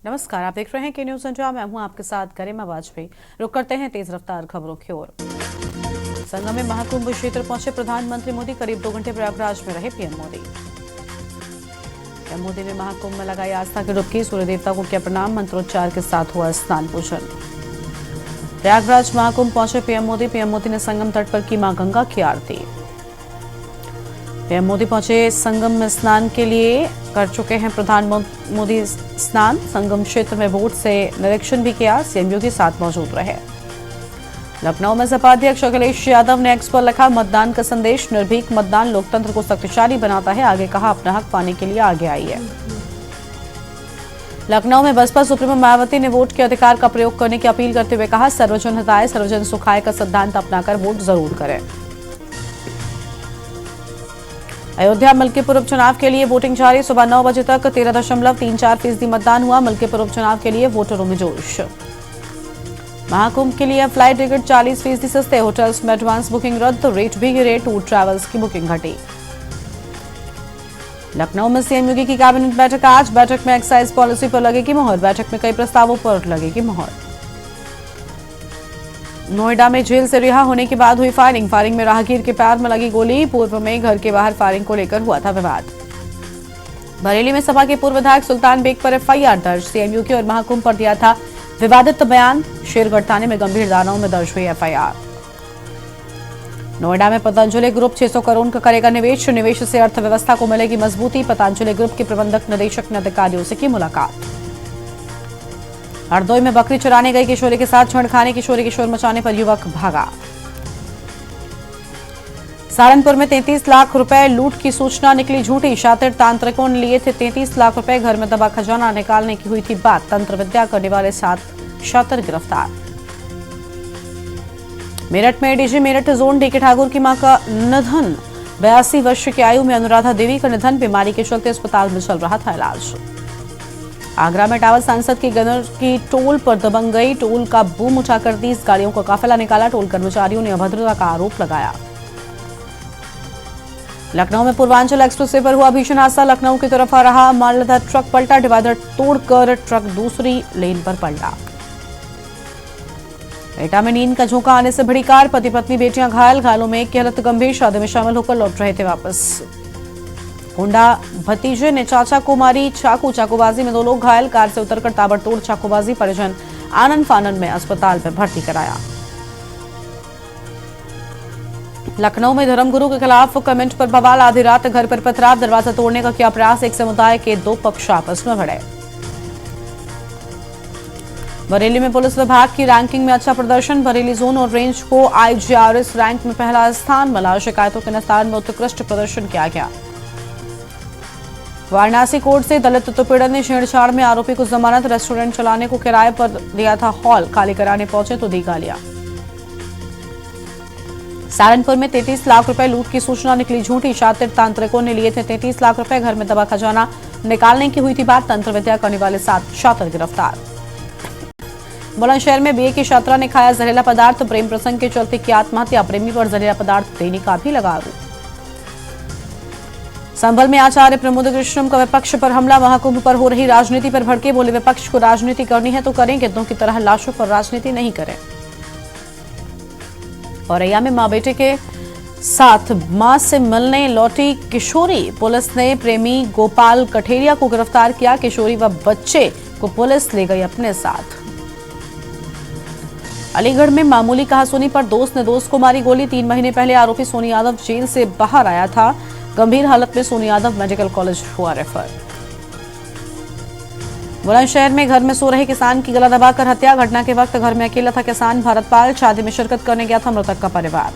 नमस्कार, आप देख रहे हैं के न्यूज संचार। मैं हूं आपके साथ गरिमा वाजपेयी। रुक करते हैं तेज रफ्तार खबरों की ओर। संगम में महाकुंभ क्षेत्र पहुंचे प्रधानमंत्री मोदी। करीब 2 घंटे प्रयागराज में रहे पीएम मोदी। पीएम मोदी ने महाकुंभ में लगाई आस्था की डुबकी। सूर्य देवता को किया प्रणाम। मंत्रोच्चार के साथ हुआ स्नान पूजन। प्रयागराज महाकुंभ पहुंचे पीएम मोदी। पीएम मोदी ने संगम तट पर की मां गंगा की आरती। पीएम मोदी पहुंचे संगम में स्नान के लिए। कर चुके हैं प्रधानमंत्री मोदी स्नान। संगम क्षेत्र में बोट से निरीक्षण भी किया। सीएम योगी साथ मौजूद रहे। लखनऊ में सपा अध्यक्ष अखिलेश यादव ने एक्स पर लिखा, मतदान का संदेश। निर्भीक मतदान लोकतंत्र को शक्तिशाली बनाता है। आगे कहा, अपना हक पाने के लिए आगे आई है। लखनऊ में बसपा सुप्रीमो मायावती ने वोट के अधिकार का प्रयोग करने की अपील करते हुए कहा, सर्वजन हिताय सर्वजन सुखाय का सिद्धांत अपनाकर वोट जरूर करें। अयोध्या मलकीपुर उपचुनाव के लिए वोटिंग जारी। सुबह 9 बजे तक 13.34% मतदान हुआ। मलकीपुर उपचुनाव के लिए वोटरों में जोश। महाकुंभ के लिए फ्लाइट टिकट 40% सस्ते। होटल्स में एडवांस बुकिंग रद्द। रेट भी गिरे। टूर ट्रैवल्स की बुकिंग घटी। लखनऊ में सीएम योगी की कैबिनेट बैठक आज। बैठक में एक्साइज पॉलिसी पर लगेगी मोहर। बैठक में कई प्रस्तावों पर लगेगी मोहर। नोएडा में जेल से रिहा होने के बाद हुई फायरिंग। फायरिंग में राहगीर के पैर में लगी गोली। पूर्व में घर के बाहर फायरिंग को लेकर हुआ था विवाद। बरेली में सपा के पूर्व विधायक सुल्तान बेग पर एफआईआर दर्ज। सीएम योगी और महाकुंभ पर दिया था विवादित बयान। शेरगढ़ थाने में गंभीर धाराओं में दर्ज हुई एफआईआर। नोएडा में पतंजलि ग्रुप 600 करोड़ का करेगा निवेश। निवेश से अर्थव्यवस्था को मिलेगी मजबूती। पतंजलि ग्रुप के प्रबंधक निदेशक ने अधिकारियों से की मुलाकात। हरदोई में बकरी चराने गई किशोरी के साथ छेड़खानी। किशोरी के शोर मचाने पर युवक भागा। सहारनपुर में 33 लाख रुपए लूट की सूचना निकली झूठी। शातिर तांत्रिकों ने लिए थे 33 लाख रुपए। घर में दबा खजाना निकालने की हुई थी बात। तंत्र विद्या करने वाले 7 शातिर गिरफ्तार। मेरठ में ADG Meerut zone DK Thakur की मां का निधन। 82 वर्ष की आयु में अनुराधा देवी का निधन। बीमारी के चलते अस्पताल में चल रहा था इलाज। आगरा में टावर सांसद की गनर की टोल पर दबंग गई। टोल का बूम उठाकर 30 गाड़ियों का काफिला निकाला। टोल कर्मचारियों ने अभद्रता का आरोप लगाया। लखनऊ में पूर्वांचल एक्सप्रेसवे पर हुआ भीषण हादसा। लखनऊ की तरफ आ रहा माललदा ट्रक पलटा। डिवाइडर तोड़कर ट्रक दूसरी लेन पर पलटा। एटा में नींद का झोंका आने से भिड़ी कार। पति पत्नी बेटियां घायल। घायलों में एक की हालत गंभीर। शादी में शामिल होकर लौट रहे थे वापस। होंडा भतीजे ने चाचा को मारी चाकू। चाकूबाजी में 2 लोग घायल। कार से उतरकर ताबड़तोड़ चाकूबाजी। परिजन आनंद फानन में अस्पताल में भर्ती कराया। लखनऊ में धर्मगुरु के खिलाफ कमेंट पर बवाल। आधी रात घर पर पथराव। दरवाजा तोड़ने का किया प्रयास। एक समुदाय के 2 पक्ष आपस में भिड़े। बरेली में पुलिस विभाग की रैंकिंग में अच्छा प्रदर्शन। बरेली जोन और रेंज को आईजीआरएस रैंक में पहला स्थान मिला। शिकायतों के निस्तारण में उत्कृष्ट प्रदर्शन किया गया। वाराणसी कोर्ट से दलित उत्पीड़न ने छेड़छाड़ में आरोपी को जमानत। रेस्टोरेंट चलाने को किराए पर दिया था हॉल। खाली कराने पहुंचे तो दी गालियां। सहारनपुर में 33 लाख रुपए लूट की सूचना निकली झूठी। शातिर तांत्रिकों ने लिए थे 33 लाख रुपए। घर में दबा खजाना निकालने की हुई थी बात। तंत्र विद्या करने वाले 7 शातिर गिरफ्तार। बुलंदशहर में बीए की छात्रा ने खाया जहरीला पदार्थ। प्रेम प्रसंग के चलते की आत्महत्या। प्रेमी पर जहरीला पदार्थ देने का भी लगा आरोप। संभल में आचार्य प्रमोद कृष्णम का विपक्ष पर हमला। महाकुंभ पर हो रही राजनीति पर भड़के। बोले, विपक्ष को राजनीति करनी है तो करें, गिद्धों की तरह लाशों पर राजनीति नहीं करें। औरैया में मां बेटे के साथ मां से मिलने लौटी किशोरी। पुलिस ने प्रेमी गोपाल कठेरिया को गिरफ्तार किया। किशोरी व बच्चे को पुलिस ले गई अपने साथ। अलीगढ़ में मामूली कहासुनी पर दोस्त ने दोस्त को मारी गोली। 3 महीने पहले आरोपी सोनी यादव जेल से बाहर आया था। गंभीर हालत में सोनी यादव मेडिकल कॉलेज हुआ रेफर। बुलंदशहर में घर में सो रहे किसान की गला दबाकर हत्या। घटना के वक्त घर में अकेला था किसान भरतपाल। शादी में शिरकत करने गया था मृतक का परिवार।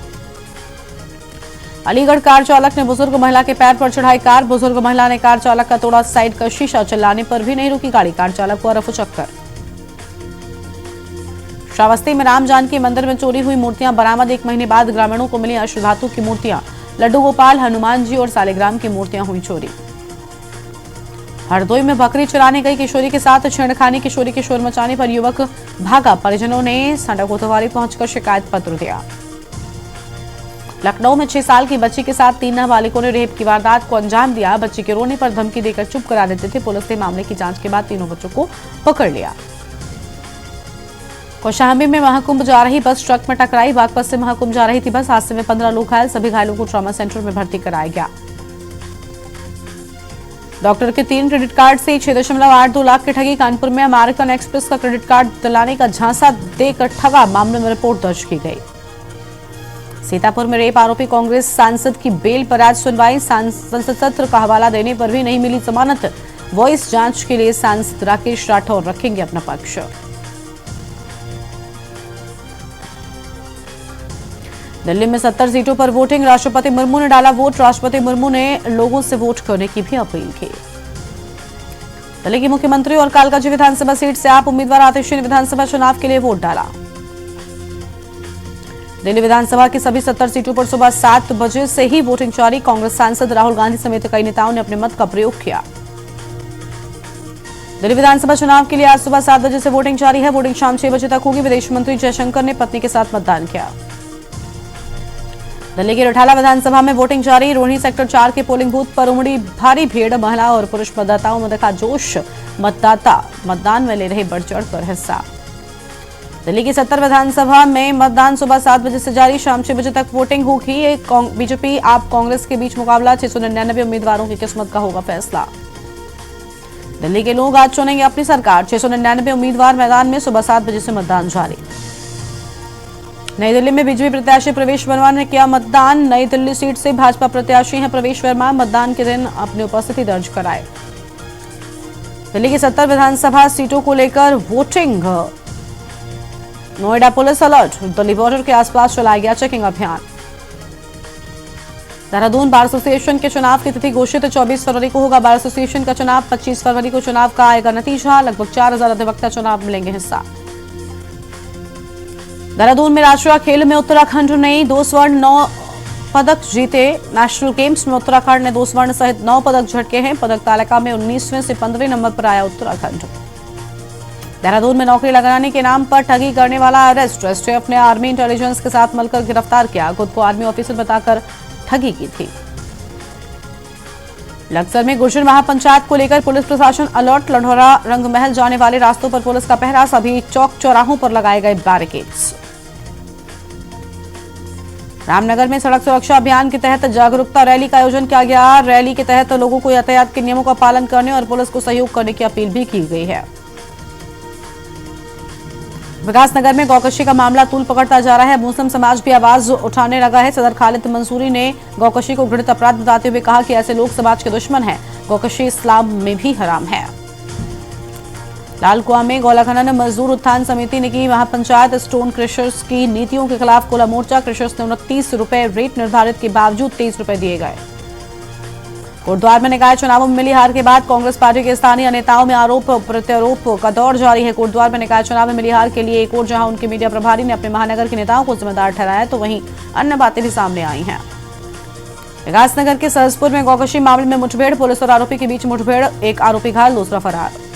अलीगढ़ कार चालक ने बुजुर्ग महिला के पैर पर चढ़ाई कार। बुजुर्ग महिला ने कार चालक का तोड़ा साइड का शीशा। चिल्लाने पर भी नहीं रुकी गाड़ी। कार चालक को रफू चक्कर। श्रावस्ती में राम जानकी मंदिर में चोरी हुई मूर्तियां बरामद। 1 महीने बाद ग्रामीणों को मिली अष्टधातु की मूर्तियां। लड्डू गोपाल, हनुमान जी और सालिग्राम की मूर्तियां हुई चोरी। हरदोई में बकरी चराने गई किशोरी के साथ छेड़खानी। किशोरी के शोर मचाने पर युवक भागा। परिजनों ने सांडा कोतवाली पहुंचकर शिकायत पत्र दिया। लखनऊ में 6 साल की बच्ची के साथ 3 नाबालिगों ने रेप की वारदात को अंजाम दिया। बच्ची के रोने पर धमकी देकर चुप करा देते थे। पुलिस ने मामले की जांच के बाद तीनों बच्चों को पकड़ लिया। कौशाम्बी में महाकुंभ जा रही बस ट्रक में टकराई। बागपत से महाकुंभ जा रही थी बस। हादसे में 15 लोग घायल। सभी घायलों को ट्रॉमा सेंटर में भर्ती कराया गया। डॉक्टर के 3 क्रेडिट कार्ड से 6.82 लाख की ठगी। कानपुर में अमेरिकन एक्सप्रेस का क्रेडिट कार्ड दिलाने का झांसा देकर ठगा। मामले में रिपोर्ट दर्ज की गई। सीतापुर में रेप आरोपी कांग्रेस सांसद की बेल पर आज सुनवाई। संसद सत्र का हवाला देने पर भी नहीं मिली जमानत। वॉइस जांच के लिए सांसद राकेश राठौर रखेंगे अपना पक्ष। दिल्ली में 70 सीटों पर वोटिंग। राष्ट्रपति मुर्मू ने डाला वोट। राष्ट्रपति मुर्मू ने लोगों से वोट करने की भी अपील की। दिल्ली की मुख्यमंत्री और कालकाजी विधानसभा सीट से आप उम्मीदवार आतिशी ने विधानसभा चुनाव के लिए वोट डाला। दिल्ली विधानसभा की सभी 70 सीटों पर सुबह 7 बजे से ही वोटिंग जारी। कांग्रेस सांसद राहुल गांधी समेत कई नेताओं ने अपने मत का प्रयोग किया। दिल्ली विधानसभा चुनाव के लिए आज सुबह 7 बजे से वोटिंग जारी है। वोटिंग शाम 6 बजे तक होगी। विदेश मंत्री जयशंकर ने पत्नी के साथ मतदान किया। दिल्ली की रिठाला विधानसभा में वोटिंग जारी। रोहिणी सेक्टर 4 के पोलिंग बूथ पर उमड़ी भारी भीड़। महिला और पुरुष मतदाताओं में देखा जोश। मतदाता मतदान में ले रहे बढ़ चढ़कर हिस्सा। दिल्ली की 70 विधानसभा में मतदान सुबह 7 बजे से जारी। शाम 6 बजे तक वोटिंग होगी। बीजेपी आप कांग्रेस के बीच मुकाबला। 699 उम्मीदवारों की किस्मत का होगा फैसला। दिल्ली के लोग आज चुनेंगे अपनी सरकार। 699 उम्मीदवार मैदान में। सुबह 7 बजे से मतदान जारी। नई दिल्ली में बीजेपी प्रत्याशी प्रवेश वर्मा ने किया मतदान। नई दिल्ली सीट से भाजपा प्रत्याशी हैं प्रवेश वर्मा। मतदान के दिन अपनी उपस्थिति दर्ज कराए। दिल्ली की 70 विधानसभा सीटों को लेकर voting. Noida police alert. Delhi border के आसपास चलाया गया चेकिंग अभियान। देहरादून बार एसोसिएशन के चुनाव की तिथि घोषित। 24 फरवरी को होगा बार एसोसिएशन का चुनाव। 25 फरवरी को चुनाव का आएगा नतीजा। लगभग 4000 अधिवक्ता चुनाव में लेंगे हिस्सा। देहरादून में राष्ट्रीय खेल में उत्तराखंड ने 2 स्वर्ण 9 पदक जीते। नेशनल गेम्स में उत्तराखंड ने 2 स्वर्ण सहित 9 पदक झटके हैं। पदक तालिका में 19वें से 15वें नंबर पर आया उत्तराखंड। देहरादून में नौकरी लगाने के नाम पर ठगी करने वाला अरेस्ट। एसटीएफ ने आर्मी इंटेलिजेंस के साथ मिलकर गिरफ्तार किया। खुद को आर्मी ऑफिसर बताकर ठगी की थी। लक्सर में गुर्जर महापंचायत को लेकर पुलिस प्रशासन अलर्ट। लंढौरा रंगमहल जाने वाले रास्तों पर पुलिस का पहरा। सभी चौक चौराहों पर लगाए गए बैरिकेड्स। रामनगर में सड़क सुरक्षा अभियान के तहत जागरूकता रैली का आयोजन किया गया। रैली के तहत लोगों को यातायात के नियमों का पालन करने और पुलिस को सहयोग करने की अपील भी की गई है। विकासनगर में गौकशी का मामला तूल पकड़ता जा रहा है। मुस्लिम समाज भी आवाज उठाने लगा है। सदर खालिद मंसूरी ने गौकशी को घृणित अपराध बताते हुए कहा कि ऐसे लोग समाज के दुश्मन हैं। गौकशी इस्लाम में भी हराम है। लालकुआं में गौला खनन मजदूर उत्थान समिति ने की महापंचायत। स्टोन क्रशर्स की नीतियों के खिलाफ खुला मोर्चा। क्रशर्स ने 29 रुपए रेट निर्धारित के बावजूद 23 रुपए दिए गए। कोटद्वार में निकाय चुनावों में मिली हार के बाद कांग्रेस पार्टी के स्थानीय नेताओं में आरोप प्रत्यारोप का दौर जारी है। कोटद्वार में निकाय चुनाव में मिली हार के लिए एक और जहां उनके मीडिया प्रभारी ने अपने महानगर के नेताओं को जिम्मेदार ठहराया, तो वहीं अन्य बातें भी सामने आई हैं। विकासनगर के सहसपुर में गौकशी मामले में मुठभेड़। पुलिस और आरोपी के बीच मुठभेड़। एक आरोपी घायल, दूसरा फरार।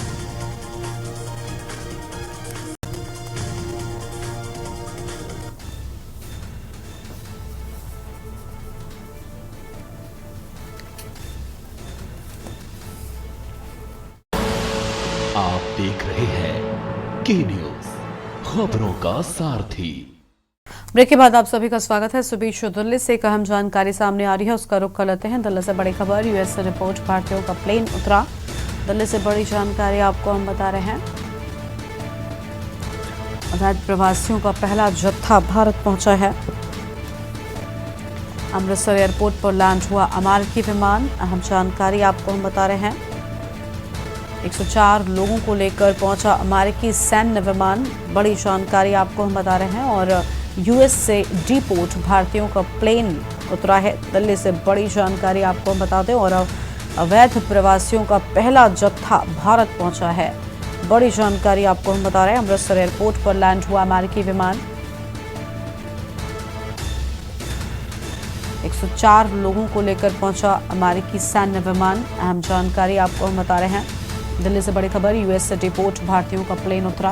आप देख रहे हैं के न्यूज, खबरों का सारथी। ब्रेक के बाद आप सभी का स्वागत है। इस बीच दिल्ली से एक अहम जानकारी सामने आ रही है, उसका रुख कर लेते हैं। दिल्ली से बड़ी खबर। यूएस से रिपोर्ट, भारतीयों का प्लेन उतरा। दिल्ली से बड़ी जानकारी आपको हम बता रहे हैं। अवैध प्रवासियों का पहला जत्था भारत पहुंचा है। अमृतसर एयरपोर्ट पर लैंड हुआ अमेरिकी विमान। अहम जानकारी आपको हम बता रहे हैं। 104 लोगों को लेकर पहुंचा अमेरिकी सैन्य विमान। बड़ी जानकारी आपको हम बता रहे हैं। और यूएस से डिपोर्ट भारतीयों का प्लेन उतरा है। दिल्ली से बड़ी जानकारी आपको हम बता दें। और अवैध प्रवासियों का पहला जत्था भारत पहुंचा है। बड़ी जानकारी आपको हम बता रहे हैं। अमृतसर एयरपोर्ट पर लैंड हुआ अमेरिकी विमान। 104 लोगों को लेकर पहुंचा अमेरिकी सैन्य विमान। अहम जानकारी आपको हम बता रहे हैं। दिल्ली से बड़ी खबर। यूएस से डिपोर्ट भारतीयों का प्लेन उतरा।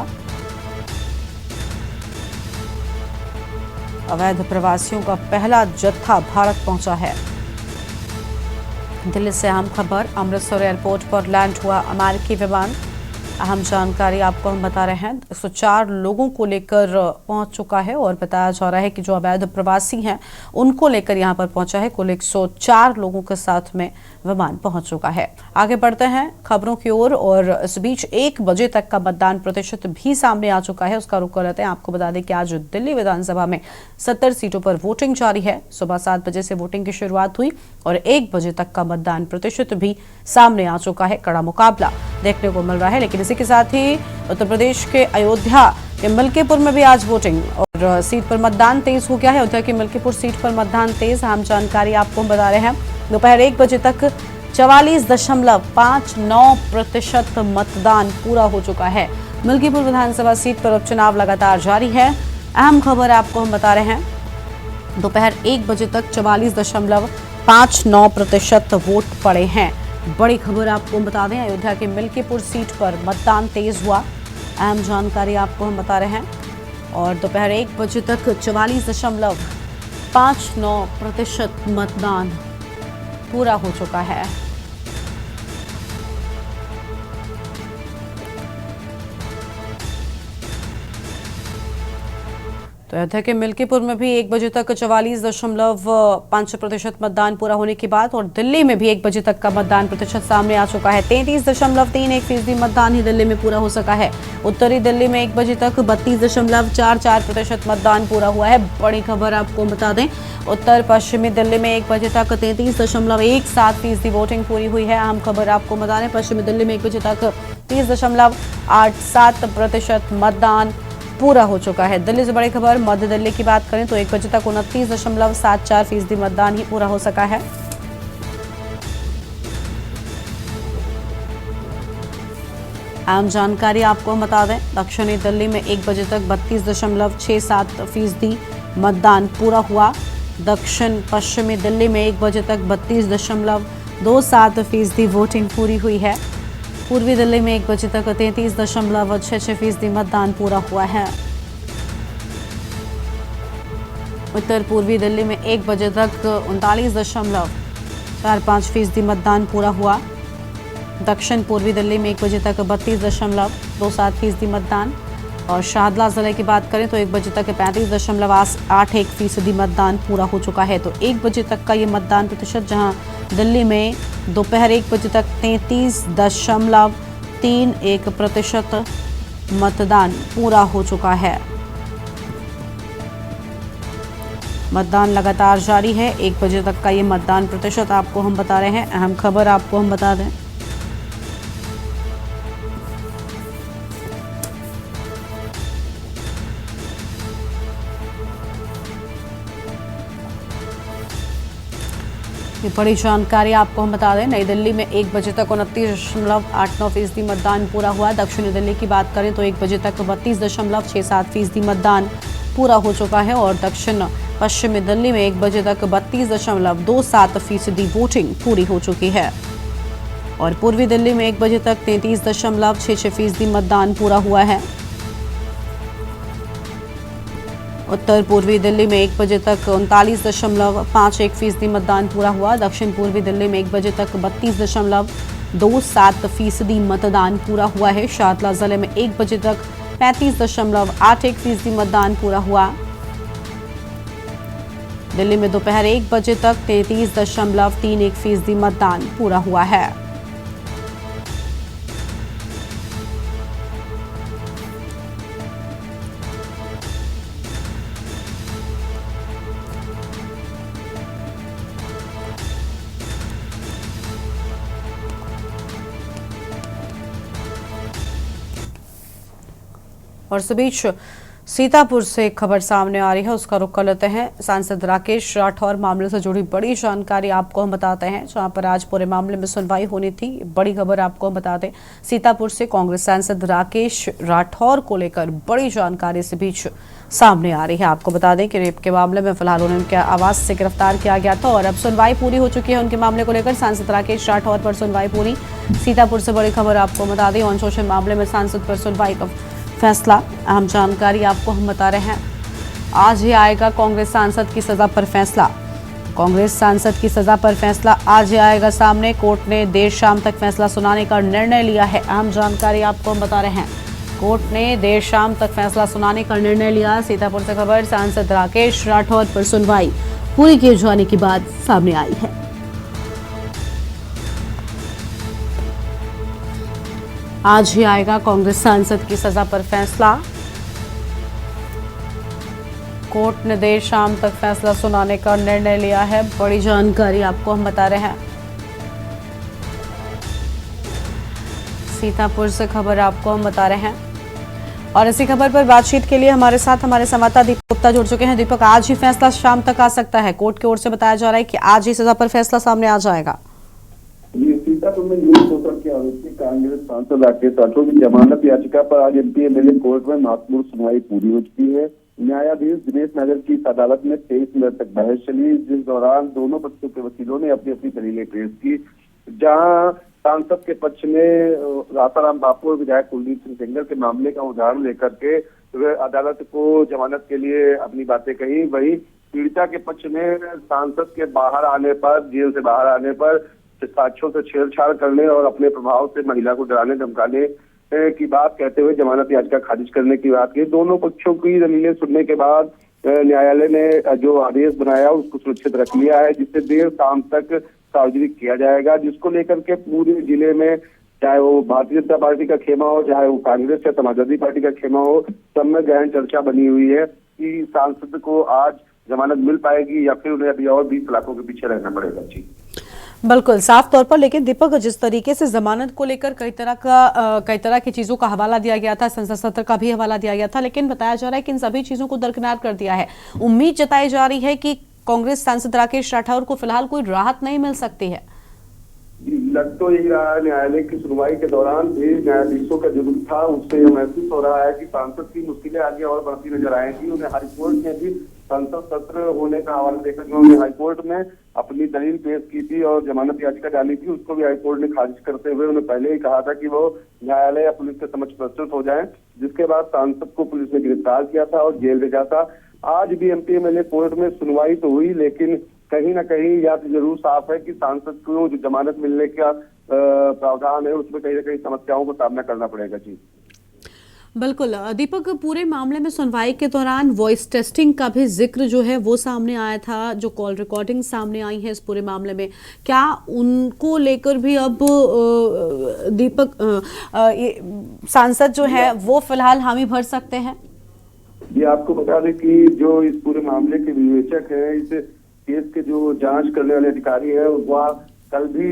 अवैध प्रवासियों का पहला जत्था भारत पहुंचा है। दिल्ली से अहम खबर, अमृतसर एयरपोर्ट पर लैंड हुआ अमेरिकी विमान। अहम जानकारी आपको हम बता रहे हैं। 104 लोगों को लेकर पहुंच चुका है और बताया जा रहा है कि जो अवैध प्रवासी हैं उनको लेकर यहां पर पहुंचा है। कुल 104 लोगों के साथ में विमान पहुंच चुका है। आगे बढ़ते हैं खबरों की ओर और इस बीच 1 बजे तक का मतदान प्रतिशत भी सामने आ चुका है, उसका रुख कर लेते हैं। आपको बता दें कि आज दिल्ली विधानसभा में 70 सीटों पर वोटिंग जारी है। सुबह 7 बजे से वोटिंग की शुरुआत हुई और 1 बजे तक का मतदान प्रतिशत भी सामने आ चुका है। कड़ा मुकाबला देखने को मिल रहा है। लेकिन इसी के साथ ही उत्तर प्रदेश के अयोध्या के मलकीपुर में भी आज वोटिंग और सीट पर मतदान तेज हो गया है। अयोध्या की मलकीपुर सीट पर मतदान तेज। अहम जानकारी आपको हम बता रहे हैं। दोपहर 1 बजे तक 44.59% मतदान पूरा हो चुका है। मलकीपुर विधानसभा सीट पर उपचुनाव लगातार जारी है। अहम खबर आपको हम बता रहे हैं। दोपहर 1 बजे तक 44.59% वोट पड़े हैं। बड़ी खबर आपको हम बता दें, अयोध्या के मलकीपुर सीट पर मतदान तेज हुआ। अहम जानकारी आपको हम बता रहे हैं। और दोपहर 1 बजे तक 44.59% मतदान पूरा हो चुका है। तो अयोध्या के मलकीपुर में भी 1 बजे तक 44.5% मतदान पूरा होने के बाद और दिल्ली में भी 1 बजे तक का मतदान प्रतिशत सामने आ चुका है। 33.31% मतदान ही दिल्ली में पूरा हो सका है। उत्तरी दिल्ली में 1 बजे तक 32.44% मतदान पूरा हुआ है। बड़ी खबर आपको बता दें, उत्तर पश्चिमी दिल्ली में 1 बजे तक 33.17% वोटिंग पूरी हुई है। अहम खबर आपको बता दें, पश्चिमी दिल्ली में 1 बजे तक 30.87% मतदान पूरा हो चुका है। दिल्ली से बड़ी खबर मध्य दिल्ली की बात करें तो 1 बजे तक 29.74% मतदान ही पूरा हो सका है। आम जानकारी आपको बता दें, दक्षिणी दिल्ली में 1 बजे तक 32.67% मतदान पूरा हुआ। दक्षिण पश्चिमी दिल्ली में 1 बजे तक 32.27% वोटिंग पूरी हुई है। पूर्वी दिल्ली में 1 बजे तक 33.66% मतदान पूरा हुआ है। उत्तर पूर्वी दिल्ली में 1 बजे तक 39.45% मतदान पूरा हुआ। दक्षिण पूर्वी दिल्ली में 1 बजे तक 32.27% मतदान और शाहदला जिले की बात करें तो 1 बजे तक 35.81% मतदान पूरा हो चुका है। तो 1 बजे तक का ये मतदान प्रतिशत, जहां दिल्ली में दोपहर 1 बजे तक 33.31% मतदान पूरा हो चुका है। मतदान लगातार जारी है। 1 बजे तक का ये मतदान प्रतिशत आपको हम बता रहे हैं। अहम खबर आपको हम बता दें, ये बड़ी जानकारी आपको हम बता दें। नई दिल्ली में 1 बजे तक 29.89% मतदान पूरा हुआ। दक्षिणी दिल्ली की बात करें तो 1 बजे तक 32.67% मतदान पूरा हो चुका है और दक्षिण पश्चिमी दिल्ली में 1 बजे तक 32.27% वोटिंग पूरी हो चुकी है और पूर्वी दिल्ली में 1 बजे तक 33.66% मतदान पूरा हुआ है। उत्तर पूर्वी दिल्ली में 1 बजे तक 39.51% मतदान पूरा हुआ। दक्षिण पूर्वी दिल्ली में 1 बजे तक 32.27% मतदान पूरा हुआ है। शाहदला जिले में 1 बजे तक 35.81% मतदान पूरा हुआ। दिल्ली में दोपहर 1 बजे तक 33.31% मतदान पूरा हुआ है। और इस बीच सीतापुर से एक खबर सामने आ रही है, उसका रुख कर लेते हैं। सांसद राकेश राठौर मामले से जुड़ी बड़ी जानकारी आपको हम बताते हैं, जहां पर आज पूरे मामले में सुनवाई होनी थी। बड़ी खबर आपको हम बता दें, सीतापुर से कांग्रेस सांसद राकेश राठौर को लेकर बड़ी जानकारी इस बीच सामने आ रही है। आपको बता दें कि रेप के मामले में फिलहाल उन्हें उनके आवास से गिरफ्तार किया गया था और अब सुनवाई पूरी हो चुकी है उनके मामले को लेकर। सांसद राकेश राठौर पर सुनवाई पूरी। सीतापुर से बड़ी खबर आपको बता दें, ऑन सोशल मामले में सांसद पर सुनवाई का फैसला। अहम जानकारी आपको हम बता रहे हैं। आज ही आएगा कांग्रेस सांसद की सजा पर फैसला। कांग्रेस सांसद की सजा पर फैसला आज ही आएगा सामने। कोर्ट ने देर शाम तक फैसला सुनाने का निर्णय लिया है। अहम जानकारी आपको हम बता रहे हैं। कोर्ट ने देर शाम तक फैसला सुनाने का निर्णय लिया। सीतापुर से खबर, सांसद राकेश राठौर पर सुनवाई पूरी किए जाने की बात सामने आई है। आज ही आएगा कांग्रेस सांसद की सजा पर फैसला। कोर्ट ने देर शाम तक फैसला सुनाने का निर्णय लिया है। बड़ी जानकारी आपको हम बता रहे हैं। सीतापुर से खबर आपको हम बता रहे हैं और इसी खबर पर बातचीत के लिए हमारे साथ हमारे संवाददाता दीपक गुप्ता जुड़ चुके हैं। दीपक, आज ही फैसला शाम तक आ सकता है। कोर्ट की ओर से बताया जा रहा है कि आज ही सजा पर फैसला सामने आ जाएगा। सीतापुर में यूथ शोषण के आरोपी कांग्रेस सांसद राकेश राठौर की जमानत याचिका पर आज एमपी एमएलए कोर्ट में महत्वपूर्ण सुनवाई पूरी हो चुकी है। न्यायाधीश दिनेश नगर की इस अदालत में 23 मिनट तक बहस चली, जिस दौरान दोनों पक्षों के वकीलों ने अपनी अपनी दलीलें पेश की। जहां सांसद के पक्ष में राताराम बापू और विधायक कुलदीप सिंह सेंगर के मामले का उदाहरण लेकर के अदालत को जमानत के लिए अपनी बातें कही, वही पीड़िता के पक्ष में सांसद के बाहर आने पर, जेल से बाहर आने पर साक्ष्यों से छेड़छाड़ करने और अपने प्रभाव से महिला को डराने धमकाने की बात कहते हुए जमानत याचिका खारिज करने की बात की। दोनों पक्षों की दलीलें सुनने के बाद न्यायालय ने जो आदेश बनाया उसको सुरक्षित रख लिया है, जिससे देर शाम तक सार्वजनिक किया जाएगा, जिसको लेकर के पूरे जिले में, चाहे वो भारतीय जनता पार्टी का खेमा हो, चाहे वो कांग्रेस या समाजवादी पार्टी का खेमा हो, सब में गहन चर्चा बनी हुई है कि सांसद को आज जमानत मिल पाएगी या फिर उन्हें अभी और 20 लाखों के पीछे रहना पड़ेगा। जी बिल्कुल साफ तौर पर। लेकिन दीपक, जिस तरीके से जमानत को लेकर कई तरह की चीजों का हवाला दिया गया था, संसद सत्र का भी हवाला दिया गया था, लेकिन बताया जा रहा है कि इन सभी चीजों को दरकिनार कर दिया है। उम्मीद जताई जा रही है कि कांग्रेस सांसद राकेश राठौर को फिलहाल कोई राहत नहीं मिल सकती है। लग तो यही रहा है, न्यायालय की सुनवाई के दौरान भी न्यायाधीशों का जो था उससे यह महसूस हो रहा है कि सांसद की मुश्किलें आगे और बढ़ती नजर आएंगी। उन्हें हाईकोर्ट में भी संसद सत्र होने का हवाला देकर उन्होंने हाईकोर्ट में अपनी दलील पेश की थी और जमानत याचिका डाली थी, उसको भी हाईकोर्ट ने खारिज करते हुए उन्हें पहले ही कहा था कि वो न्यायालय या पुलिस के समक्ष प्रस्तुत हो जाएं, जिसके बाद सांसद को पुलिस ने गिरफ्तार किया था और जेल भेजा था। आज भी एमपी एमएलए कोर्ट में सुनवाई तो हुई, लेकिन कहीं ना कहीं यह तो जरूर साफ है कि सांसद को जो जमानत मिलने का प्रावधान है उसमें कहीं ना कहीं समस्याओं का सामना करना पड़ेगा। जी बिल्कुल दीपक, पूरे मामले में सुनवाई के दौरान वॉइस टेस्टिंग का भी जिक्र जो है वो सामने आया था। जो कॉल रिकॉर्डिंग सामने आई है इस पूरे मामले में, क्या उनको लेकर भी अब दीपक सांसद जो है वो फिलहाल हामी भर सकते हैं? ये आपको बता दें कि जो इस पूरे मामले के विवेचक है, इस केस के जो जांच करने वाले अधिकारी है, वह कल भी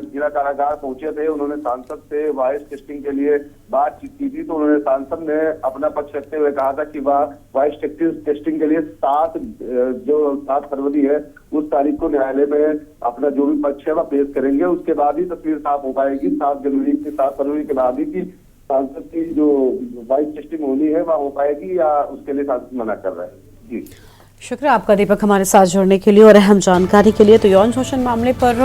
जिला कारागार पहुंचे थे। उन्होंने सांसद से वॉइस टेस्टिंग के लिए बातचीत की थी, तो उन्होंने सांसद ने अपना पक्ष रखते हुए कहा था कि वह वॉइस टेस्टिंग के लिए 7 फरवरी है उस तारीख को न्यायालय में अपना जो भी पक्ष है वह पेश करेंगे। उसके बाद ही तस्वीर साफ हो पाएगी। 7 फरवरी के बाद ही की सांसद की जो वॉइस टेस्टिंग होनी है वह हो पाएगी या उसके लिए सांसद मना कर रहे हैं। जी शुक्रिया आपका दीपक हमारे साथ जुड़ने के लिए और अहम जानकारी के लिए। तो यौन शोषण मामले पर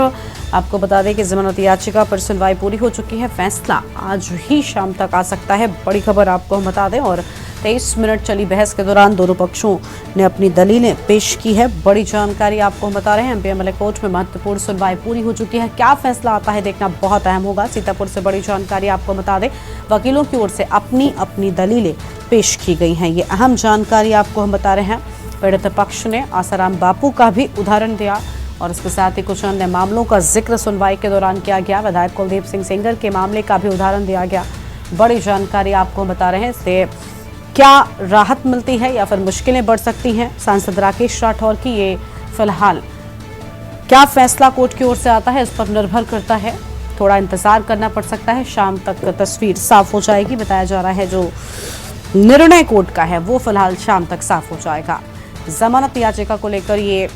आपको बता दें कि जमानत याचिका पर सुनवाई पूरी हो चुकी है। फैसला आज ही शाम तक आ सकता है। बड़ी खबर आपको हम बता दें। और 23 मिनट चली बहस के दौरान दोनों पक्षों ने अपनी दलीलें पेश की है। बड़ी जानकारी आपको हम बता रहे हैं। एमपी एमएलए कोर्ट में महत्वपूर्ण सुनवाई पूरी हो चुकी है। क्या फैसला आता है देखना बहुत अहम होगा। सीतापुर से बड़ी जानकारी आपको बता दें। वकीलों की ओर से अपनी अपनी दलीलें पेश की गई हैं। ये अहम जानकारी आपको हम बता रहे हैं। पीड़ित पक्ष ने आसाराम बापू का भी उदाहरण दिया और इसके साथ ही कुछ अन्य मामलों का जिक्र सुनवाई के दौरान किया गया। विधायक कुलदीप सिंह सेंगर के मामले का भी उदाहरण दिया गया। बड़ी जानकारी आपको बता रहे हैं। इससे क्या राहत मिलती है या फिर मुश्किलें बढ़ सकती हैं सांसद राकेश राठौर की, ये फिलहाल क्या फैसला कोर्ट की ओर से आता है इस पर निर्भर करता है। थोड़ा इंतजार करना पड़ सकता है। शाम तक तस्वीर साफ हो जाएगी। बताया जा रहा है जो निर्णय कोर्ट का है वो फिलहाल शाम तक साफ हो जाएगा। जमानत याचिका को लेकर ये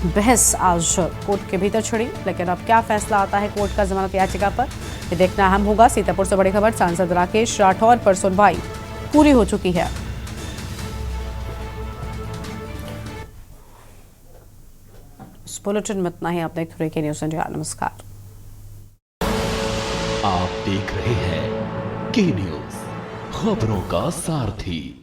बहस आज कोर्ट के भीतर छिड़ी, लेकिन अब क्या फैसला आता है कोर्ट का जमानत याचिका पर, ये देखना अहम होगा। सीतापुर से बड़ी खबर, सांसद राकेश राठौर पर सुनवाई पूरी हो चुकी है। इस बुलेटिन में इतना ही। आप देखते रहिए न्यूज़ इंडिया। नमस्कार। आप देख रहे हैं के न्यूज़, खबरों का सारथी।